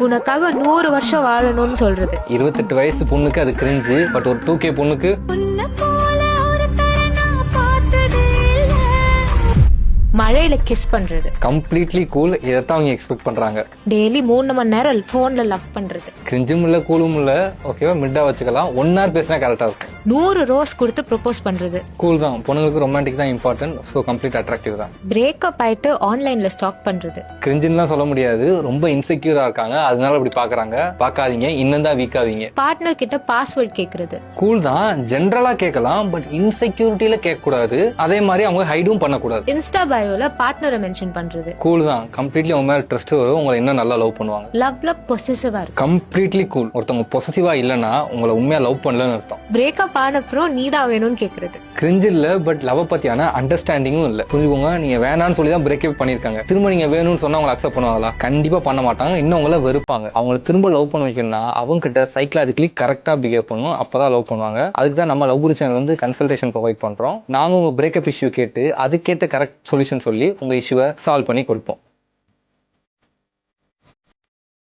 உனக்காக 100 வருஷம் வாழணும்னு சொல்றது. 28 வயசு பொண்ணுக்கு அது கிரிஞ்சு, பட் ஒரு 2K பொண்ணுக்கு மழையில கிஸ் பண்றது கம்ப்ளீட்லி கூல். இதைத்தான் அவங்க எக்ஸ்பெக்ட் பண்றாங்க. டெய்லி 3 மணி நேரம் போன்ல லவ் பண்றது. கிரிஞ்சும் இல்ல கூலும் இல்ல, ஓகேவா, மிட்டா வச்சுக்கலாம். 1 hour பேசினா கரெக்டா இருக்கும். 100 ரோஸ் கொடுத்து ப்ரொபோஸ் பண்றது கூல் தான். பொண்ணுங்களுக்கு ரொமான்டிக் தான் இம்பார்ட்டன்ட். ஸோ கம்ப்ளீட் அட்ராக்டிவ் தான். பிரேக்கப் ஆயிட்டு ஆன்லைன்ல ஸ்டாக் பண்றது. கிரிஞ்சுலாம் சொல்ல முடியாது, ரொம்ப இன்செக்யூரா இருக்காங்க, அதனால அப்படி பாக்குறாங்க. பார்க்காதீங்க, இன்னும் தான் வீக் ஆவீங்க. பார்ட்னர் கிட்ட பாஸ்வேர்ட் கேக்குறது கூல் தான், ஜென்ரலா கேட்கலாம், பட் இன்செக்யூரிட்டியில கேட்க கூடாது. அதே மாதிரி அவங்க ஹைடும் பண்ணக்கூடாது. இன்ஸ்டா பயோல பார்ட்னரை மென்ஷன் பண்றது. கூல் தான். கம்ப்ளீட்லி அவங்க மேல ட்ரஸ்ட் வரும், உங்களை இன்னும் நல்லா லவ் பண்ணுவாங்க. லவ்ல பொசசிவா இருக்கு. Completely cool. ஒருத்தவங்க பொசசிவா இல்லைன்னா உங்களை உண்மையா லவ் பண்ணலன்னு அர்த்தம். பிரேக்கப் ஆன அப்புறம் நீ தான் வேணும்னு கேக்குறது. கிரிஞ்சு இல்ல, பட் லவ் பத்தியான அண்டர்ஸ்டாண்டிங்கும் இல்ல. புரிஞ்சுக்கோங்க, நீங்க வேணான்னு சொல்லி தான் பிரேக்கப் பண்ணிருக்காங்க. திரும்ப நீங்க வேணும்னு சொன்னா அவங்க அக்செப்ட் பண்ணுவாங்களா? கண்டிப்பா பண்ண மாட்டாங்க. இன்னும் உங்களை வெறுப்பாங்க. அவங்களை திரும்ப லவ் பண்ண வைக்கணும்னா அவங்க கிட்ட சைக்கலாஜிக்கலி கரெக்டா பிஹேவ் பண்ணணும். அப்பதான் லவ் பண்ணுவாங்க. அதுக்கு தான் நம்ம லவ் சேனல் வந்து கன்சல்டேஷன் ப்ரொவைட் பண்றோம். நாங்க உங்க பிரேக்கப் இஷ்யூ கேட்டு அதுக்கேற்ற கரெக்ட் சொல்யூஷன் சொல்லி உங்க இஷ்யூவை சால்வ் பண்ணி கொடுப்போம்.